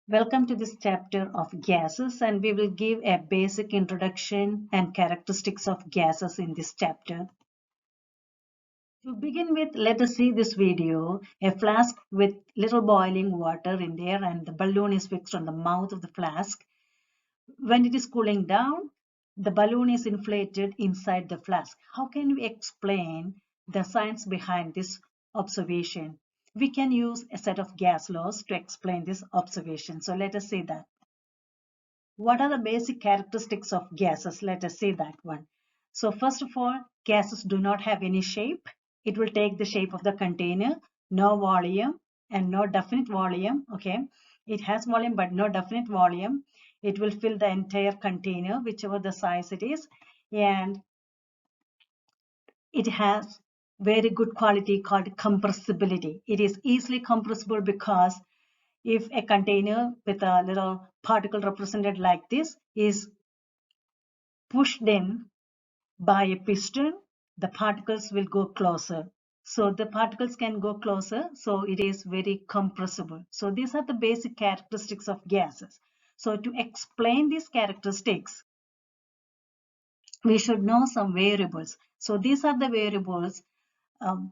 Welcome to this chapter of gases, and we will give a basic introduction and characteristics of gases in this chapter. To begin with, let us see this video. A flask with little boiling water in there, and the balloon is fixed on the mouth of the flask. When it is cooling down, the balloon is inflated inside the flask. How can we explain the science behind this observation? We can use a set of gas laws to explain this observation. So let us see that. What are the basic characteristics of gases? Let us see that one. So first of all, gases do not have any shape. It will take the shape of the container, no volume and no definite volume. Okay, it has volume but no definite volume. It will fill the entire container, whichever the size it is, and it has very good quality called compressibility. It is easily compressible because if a container with a little particle represented like this is pushed in by a piston, the particles will go closer. So the particles can go closer, so it is very compressible. So these are the basic characteristics of gases. So to explain these characteristics, we should know some variables. So these are the variables um,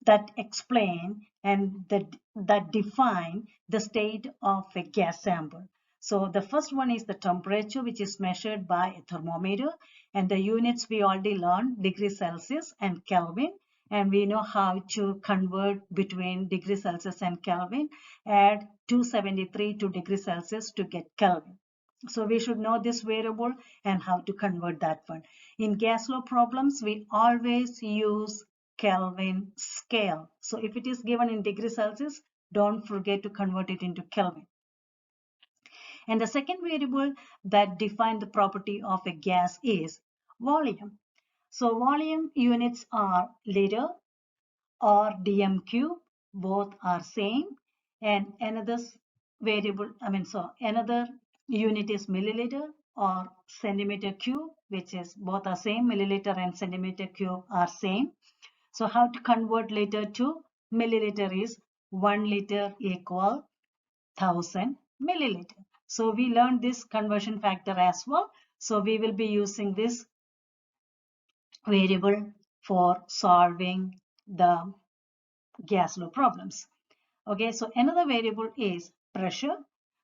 that explain and that define the state of a gas sample. So the first one is the temperature, which is measured by a thermometer, and the units we already learned, degrees Celsius and Kelvin, and we know how to convert between degrees Celsius and Kelvin. Add 273 to degrees Celsius to get Kelvin. So we should know this variable and how to convert that one. In gas law problems, we always use Kelvin scale. So if it is given in degrees Celsius, don't forget to convert it into Kelvin. And the second variable that defines the property of a gas is volume. So volume units are liter or dm cube, both are same. And another variable, another unit is milliliter or centimeter cube, which is both are same. Milliliter and centimeter cube are same. So how to convert liter to milliliter is 1 liter equal 1000 milliliter. So we learned this conversion factor as well. So we will be using this variable for solving the gas law problems. Okay, so another variable is pressure.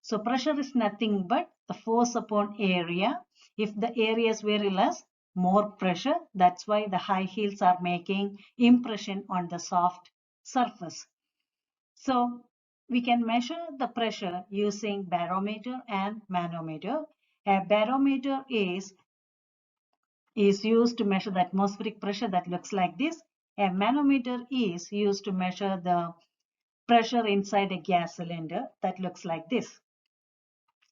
So pressure is nothing but the force upon area. If the area is very less, more pressure. That's why the high heels are making impression on the soft surface. So we can measure the pressure using barometer and manometer. A barometer is used to measure the atmospheric pressure that looks like this. A manometer is used to measure the pressure inside a gas cylinder that looks like this.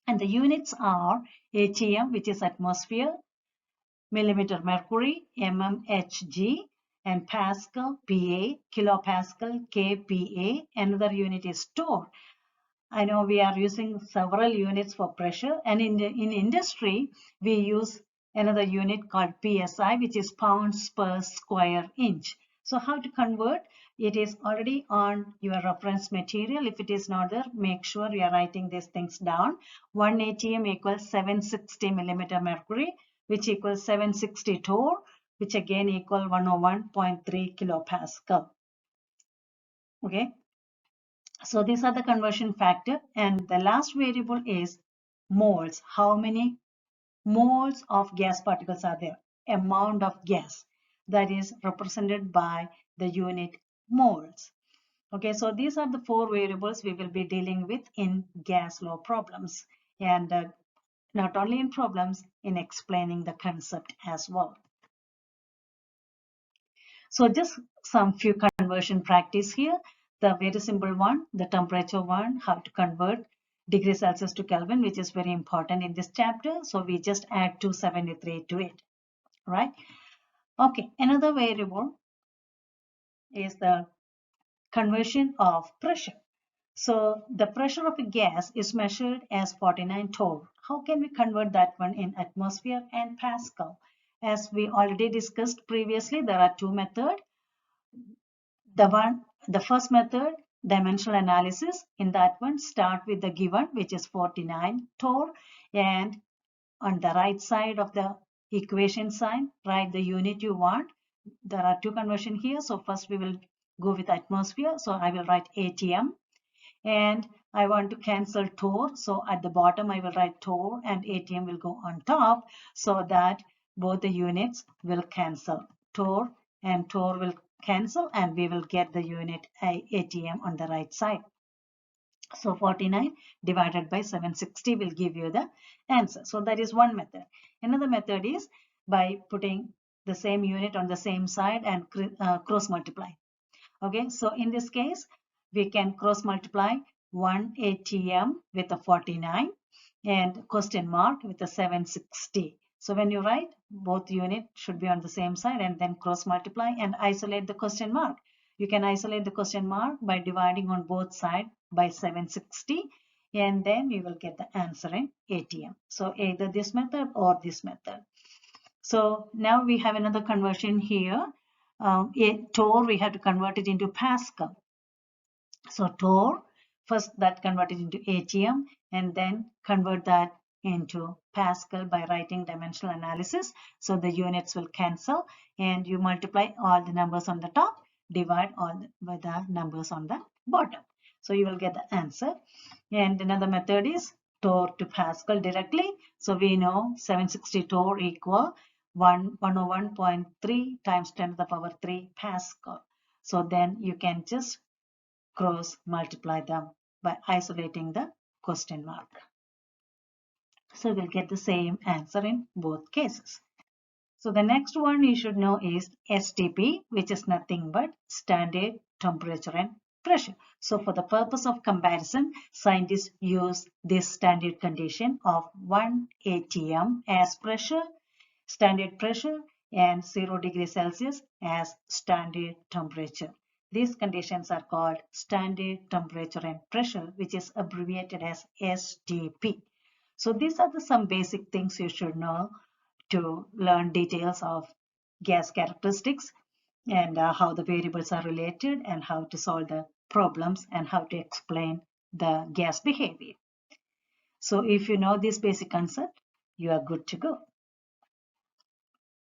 And the units are ATM, which is atmosphere, millimeter mercury, mmHg, and Pascal, PA, kilopascal, kPa. Another unit is torr. I know we are using several units for pressure, and in industry, we use another unit called PSI, which is pounds per square inch. So how to convert? It is already on your reference material. If it is not there, make sure you are writing these things down. 1 ATM equals 760 millimeter mercury, which equals 760 torr, which again equal 101.3 kilopascal. Okay. So these are the conversion factor, and the last variable is moles. How many moles of gas particles are there? Amount of gas, that is represented by the unit moles. Okay, so these are the four variables we will be dealing with in gas law problems, and not only in problems, in explaining the concept as well. So just some few conversion practice here. The very simple one, the temperature one, how to convert degrees Celsius to Kelvin, which is very important in this chapter. So we just add 273 to it, right? Okay, another variable is the conversion of pressure. So the pressure of a gas is measured as 49 torr. How can we convert that one in atmosphere and Pascal? As we already discussed previously, there are two methods. The first method dimensional analysis. In that one, start with the given, which is 49 torr, and on the right side of the equation sign, write the unit you want. There are two conversions here. So first we will go with atmosphere. So I will write ATM, and I want to cancel torr. So at the bottom I will write torr and ATM will go on top, so that both the units will cancel. Torr and torr will cancel, and we will get the unit ATM on the right side. So 49 divided by 760 will give you the answer. So that is one method. Another method is by putting the same unit on the same side and cross multiply. Okay, so in this case, we can cross multiply 1 ATM with a 49 and question mark with a 760. So when you write, both units should be on the same side, and then cross multiply and isolate the question mark. You can isolate the question mark by dividing on both sides by 760, and then you will get the answer in ATM. So either this method or this method. So now we have another conversion here. Torr, we have to convert it into Pascal. So torr, first that converted into ATM, and then convert that into Pascal by writing dimensional analysis. So the units will cancel, and you multiply all the numbers on the top, divide all by the numbers on the bottom. So you will get the answer. And another method is torr to Pascal directly. So we know 760 torr equal 101.3 times 10 to the power 3 Pascal. So then you can just cross multiply them by isolating the question mark. So we'll get the same answer in both cases. So the next one you should know is STP, which is nothing but standard temperature and pressure. So for the purpose of comparison, scientists use this standard condition of 1 atm as pressure, standard pressure, and 0 degrees Celsius as standard temperature. These conditions are called standard temperature and pressure, which is abbreviated as STP. So these are some basic things you should know to learn details of gas characteristics, and how the variables are related, and how to solve the problems, and how to explain the gas behavior. So if you know this basic concept, you are good to go.